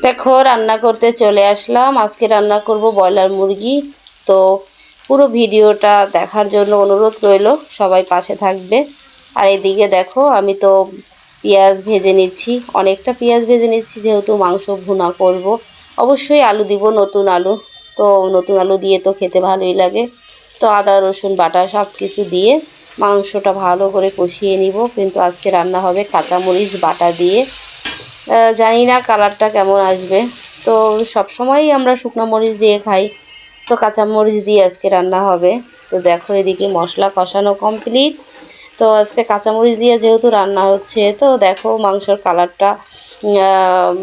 দেখো রান্না করতে চলে আসলাম। আজকে রান্না করব ব্রয়লার মুরগি। তো পুরো ভিডিওটা দেখার জন্য অনুরোধ রইল, সবাই পাশে থাকবে। আর এদিকে দেখো আমি তো পেঁয়াজ ভেজে নিচ্ছি, অনেকটা পেঁয়াজ ভেজে নিচ্ছি যেহেতু মাংস ভুনা করব। অবশ্যই আলু দিব, নতুন আলু। তো নতুন আলু দিয়ে তো খেতে ভালোই লাগে। তো আদা রসুন বাটা সব কিছু দিয়ে মাংসটা ভালো করে কষিয়ে নিব। কিন্তু আজকে রান্না হবে কাঁচামরিচ বাটা দিয়ে। জানি না কালারটা কেমন আসবে। তো সব সময়ই আমরা শুকনো মরিচ দিয়ে খাই, তো কাঁচা মরিচ দিয়ে আজকে রান্না হবে। তো দেখো এদিকে মশলা কষানো কমপ্লিট। তো আজকে কাঁচামরিচ দিয়ে যেহেতু রান্না হচ্ছে, তো দেখো মাংসর কালারটা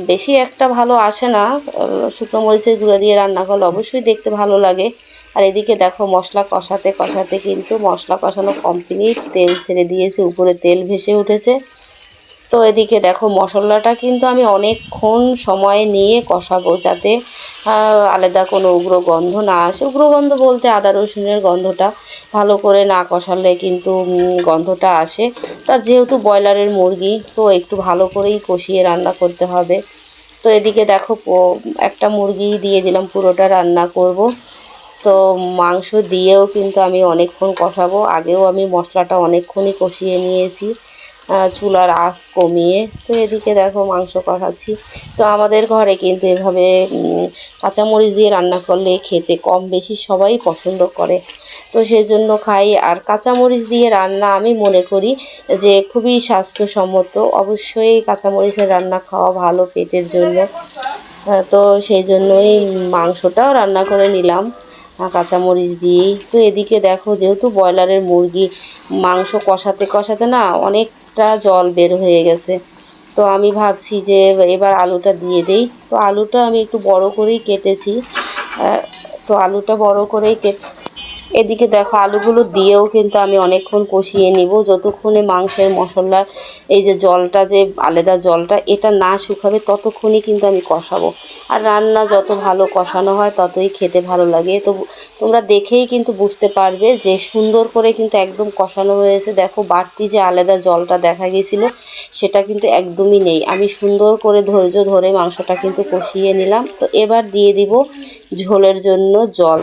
বেশি একটা ভালো আসে না। শুকনো মরিচের গুঁড়ো দিয়ে রান্না করলে অবশ্যই দেখতে ভালো লাগে। আর এদিকে দেখো মশলা কষাতে কষাতে কিন্তু মশলা কষানো কমপ্লিট, তেল ছেড়ে দিয়েছে, উপরে তেল ভেসে উঠেছে। তো এদিকে দেখো মশলাটা কিন্তু আমি অনেকক্ষণ সময় নিয়ে কষাবো, যাতে আলাদা কোনো উগ্র গন্ধ না আসে। উগ্র গন্ধ বলতে আদা রসুনের গন্ধটা ভালো করে না কষালে কিন্তু গন্ধটা আসে। তার যেহেতু ব্রয়লারের মুরগি, তো একটু ভালো করেই কষিয়ে রান্না করতে হবে। তো এদিকে দেখো একটা মুরগি দিয়ে দিলাম, পুরোটা রান্না করব। তো মাংস দিয়েও কিন্তু আমি অনেকক্ষণ কষাবো। আগেও আমি মশলাটা অনেকক্ষণই কষিয়ে নিয়েছি চুলার আঁচ কমিয়ে। তো এদিকে দেখো মাংস কষাচ্ছি। তো আমাদের ঘরে কিন্তু এভাবে কাঁচামরিচ দিয়ে রান্না করলে খেতে কম বেশি সবাই পছন্দ করে, তো সেই জন্য খাই। আর কাঁচামরিচ দিয়ে রান্না আমি মনে করি যে খুবই স্বাস্থ্যসম্মত। অবশ্যই কাঁচামরিচের রান্না খাওয়া ভালো পেটের জন্য। তো সেই জন্যই মাংসটাও রান্না করে নিলাম কাঁচামরিচ দিয়েই। তো এদিকে দেখো যেহেতু ব্রয়লারের মুরগি, মাংস কষাতে কষাতে না অনেকটা জল বের হয়ে গেছে। তো আমি ভাবছি যে এবার আলুটা দিয়ে দেই। তো আলুটা আমি একটু বড় করেই কেটেছি। তো আলুটা বড় করেই এদিকে দেখো আলুগুলো দিয়েও কিন্তু আমি অনেকক্ষণ কষিয়ে নিব, যতক্ষণে মাংসের মশলার এই যে জলটা, যে আলাদা জলটা, এটা না শুকাবে ততক্ষণই কিন্তু আমি কষাবো। আর রান্না যত ভালো কষানো হয় ততই খেতে ভালো লাগে। তো তোমরা দেখেই কিন্তু বুঝতে পারবে যে সুন্দর করে কিন্তু একদম কষানো হয়েছে। দেখো বাড়তি যে আলাদা জলটা দেখা গেছিলো সেটা কিন্তু একদমই নেই। আমি সুন্দর করে ধৈর্য ধরে মাংসটা কিন্তু কষিয়ে নিলাম। তো এবার দিয়ে দিব ঝোলের জন্য জল।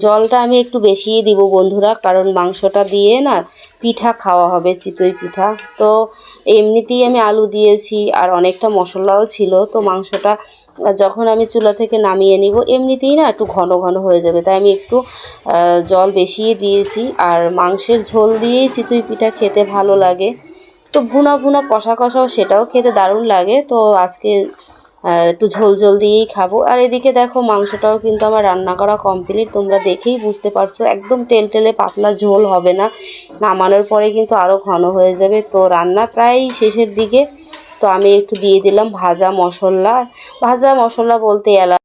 জলটা আমি একটু বেশিই দিব বন্ধুরা, কারণ মাংসটা দিয়ে না পিঠা খাওয়া হবে, চিতই পিঠা। তো এমনিতেই আমি আলু দিয়েছি আর অনেকটা মশলাও ছিল। তো মাংসটা যখন আমি চুলা থেকে নামিয়ে নিব এমনিতেই না একটু ঘন ঘন হয়ে যাবে, তাই আমি একটু জল বেশিয়ে দিয়েছি। আর মাংসের ঝোল দিয়েই চিতই পিঠা খেতে ভালো লাগে। তো ভুনা ভুনা কষা কষাও সেটাও খেতে দারুণ লাগে। তো আজকে একটু ঝোল ঝোল দিয়েই খাবো। আর এদিকে দেখো মাংসটাও কিন্তু আমার রান্না করা কমপ্লিট। তোমরা দেখেই বুঝতে পারছো একদম টেলটেলে পাতলা ঝোল হবে না, নামানোর পরে কিন্তু আরও ঘন হয়ে যাবে। তো রান্না প্রায় শেষের দিকে। তো আমি একটু দিয়ে দিলাম ভাজা মশলা। ভাজা মশলা বলতে এলাচ,